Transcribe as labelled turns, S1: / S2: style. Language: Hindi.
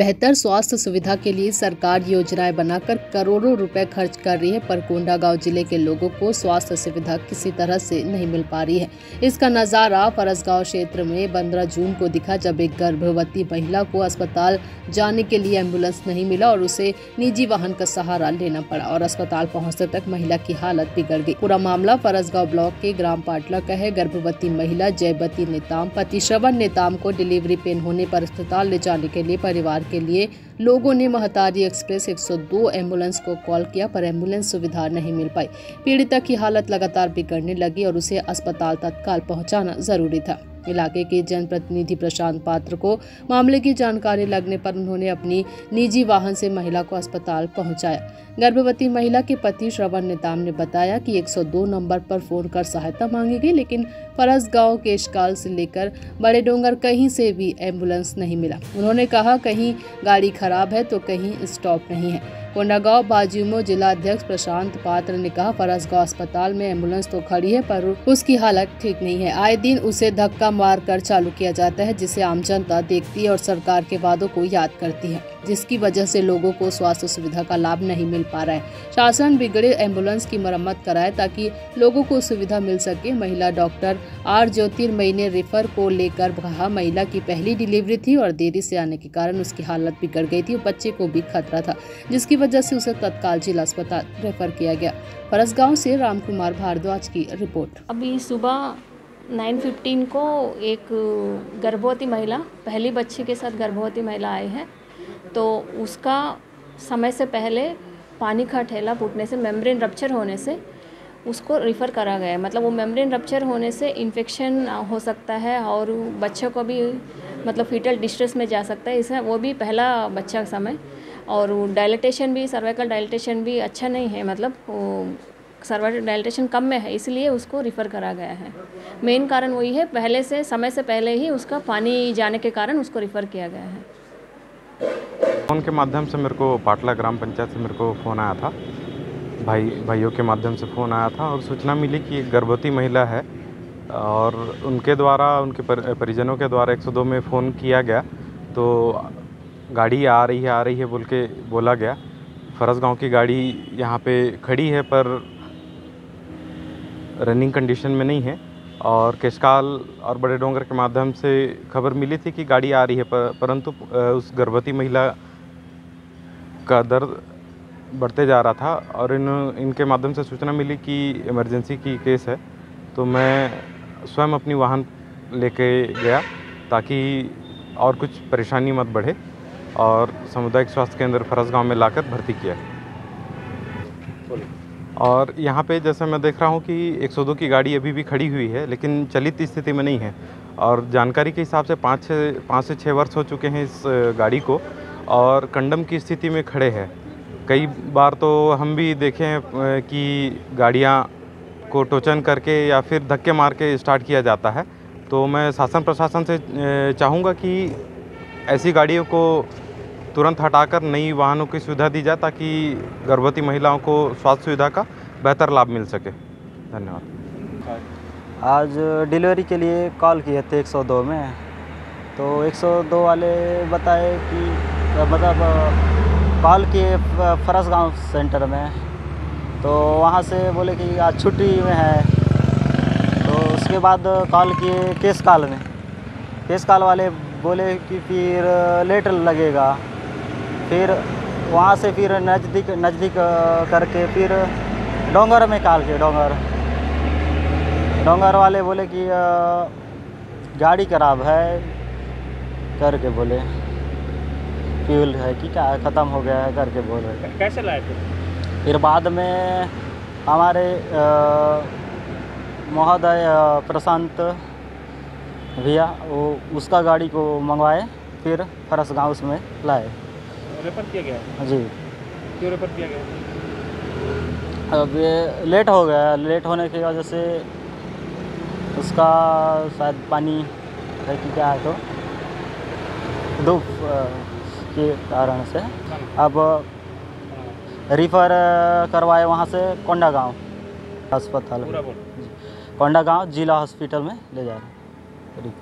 S1: बेहतर स्वास्थ्य सुविधा के लिए सरकार योजनाएं बनाकर करोड़ों रुपए खर्च कर रही है, पर कोंडागांव जिले के लोगों को स्वास्थ्य सुविधा किसी तरह से नहीं मिल पा रही है। इसका नजारा फरसगांव क्षेत्र में 15 जून को दिखा, जब एक गर्भवती महिला को अस्पताल जाने के लिए एम्बुलेंस नहीं मिला और उसे निजी वाहन का सहारा लेना पड़ा और अस्पताल पहुंचने तक महिला की हालत बिगड़ गई। पूरा मामला फरसगांव ब्लॉक के ग्राम पाटला का है। गर्भवती महिला जयवती नेताम पति श्रवण नेताम को डिलीवरी पेन होने पर अस्पताल ले जाने के लिए परिवार के लिए लोगों ने महतारी एक्सप्रेस 102 एम्बुलेंस को कॉल किया, पर एम्बुलेंस सुविधा नहीं मिल पाई। पीड़िता की हालत लगातार बिगड़ने लगी और उसे अस्पताल तत्काल पहुंचाना जरूरी था। इलाके के जनप्रतिनिधि प्रशांत पात्र को मामले की जानकारी लगने पर उन्होंने अपनी निजी वाहन से महिला को अस्पताल पहुंचाया। गर्भवती महिला के पति श्रवण नेताम ने बताया कि 102 नंबर पर फोन कर सहायता मांगी गई, लेकिन फरसगांव केशकाल से लेकर बड़े डोंगर कहीं से भी एम्बुलेंस नहीं मिला। उन्होंने कहा कहीं गाड़ी खराब है तो कहीं स्टॉप नहीं है। कोंडागांव बाजूमो जिला अध्यक्ष प्रशांत पात्र ने कहा, फरसगांव अस्पताल में एम्बुलेंस तो खड़ी है पर उसकी हालत ठीक नहीं है। आए दिन उसे धक्का मार कर चालू किया जाता है, जिसे आम जनता देखती है और सरकार के वादों को याद करती है, जिसकी वजह से लोगों को स्वास्थ्य सुविधा का लाभ नहीं मिल पा रहा है। शासन बिगड़े एम्बुलेंस की मरम्मत कराए ताकि लोगों को सुविधा मिल सके। महिला डॉक्टर आर ज्योतिर्मयी ने रेफर को लेकर कहा, महिला की पहली डिलीवरी थी और देरी से आने के कारण उसकी हालत बिगड़ गई थी और बच्चे को भी खतरा था, जिसकी वजह से उसे तत्काल जिला अस्पताल रेफर किया गया। फरसगांव से रामकुमार भारद्वाज की रिपोर्ट।
S2: अभी सुबह 9:15 को एक गर्भवती महिला, पहली बच्चे के साथ गर्भवती महिला आई है, तो उसका समय से पहले पानी का ठेला फूटने से, मेम्ब्रेन रप्चर होने से उसको रिफ़र करा गया है। मतलब वो मेम्ब्रेन रप्चर होने से इन्फेक्शन हो सकता है और बच्चों को भी मतलब फीटल डिस्ट्रेस में जा सकता है। इसमें वो भी पहला बच्चा समय, और डायलिटेशन भी, सर्वाइकल डायलिटेशन भी अच्छा नहीं है, मतलब सर्वाइकल डायलिटेशन कम में है, इसलिए उसको रिफ़र करा गया है। मेन कारण वही है, पहले से, समय से पहले ही उसका पानी जाने के कारण उसको रिफ़र किया गया है।
S3: फ़ोन के माध्यम से मेरे को पाटला ग्राम पंचायत से मेरे को फ़ोन आया था, भाइयों के माध्यम से फ़ोन आया था और सूचना मिली कि एक गर्भवती महिला है और उनके द्वारा, उनके परिजनों के द्वारा 102 में फ़ोन किया गया, तो गाड़ी आ रही है बोल के बोला गया। फरसगांव की गाड़ी यहाँ पे खड़ी है पर रनिंग कंडीशन में नहीं है, और केशकाल और बड़े डोंगर के माध्यम से खबर मिली थी कि गाड़ी आ रही है, परंतु उस गर्भवती महिला का दर्द बढ़ते जा रहा था और इनके माध्यम से सूचना मिली कि इमरजेंसी की केस है, तो मैं स्वयं अपनी वाहन लेके गया ताकि और कुछ परेशानी मत बढ़े, और सामुदायिक स्वास्थ्य केंद्र फरसगांव में लाकर भर्ती किया। और यहाँ पे जैसे मैं देख रहा हूँ कि 102 की गाड़ी अभी भी खड़ी हुई है, लेकिन चलित स्थिति में नहीं है, और जानकारी के हिसाब से 5 से 6 वर्ष हो चुके हैं इस गाड़ी को, और कंडम की स्थिति में खड़े हैं। कई बार तो हम भी देखे हैं कि गाड़ियाँ को टोचन करके या फिर धक्के मार के स्टार्ट किया जाता है। तो मैं शासन प्रशासन से चाहूँगा कि ऐसी गाड़ियों को तुरंत हटाकर नई वाहनों की सुविधा दी जाए ताकि गर्भवती महिलाओं को स्वास्थ्य सुविधा का बेहतर लाभ मिल सके। धन्यवाद।
S4: आज डिलीवरी के लिए कॉल किए थे 102 में, तो 102 वाले बताए कि मतलब कॉल किए फरसगांव सेंटर में, तो वहाँ से बोले कि आज छुट्टी में है। तो उसके बाद कॉल किए केशकाल में, केशकाल वाले बोले कि फिर लेटर लगेगा। फिर वहाँ से फिर नज़दीक करके फिर डोंगर में कॉल किए। डोंगर वाले बोले कि गाड़ी खराब है करके बोले, फ्यूल है कि क्या ख़त्म हो गया है करके बोल रहे।
S5: कैसे लाए थे?
S4: फिर बाद में हमारे महोदय प्रशांत भैया वो उसका गाड़ी को मंगवाए, फिर फरसगांव उसमें लाए।
S5: रेफर किया गया
S4: जी।
S5: क्यों रेफर किया गया?
S4: अब ये लेट हो गया, लेट होने की वजह से उसका शायद पानी है कि क्या है, तो धूप के कारण से अब रिफ़र करवाए वहाँ से कोंडागांव अस्पताल, कोंडागांव जिला हॉस्पिटल में ले जा रहे हैं।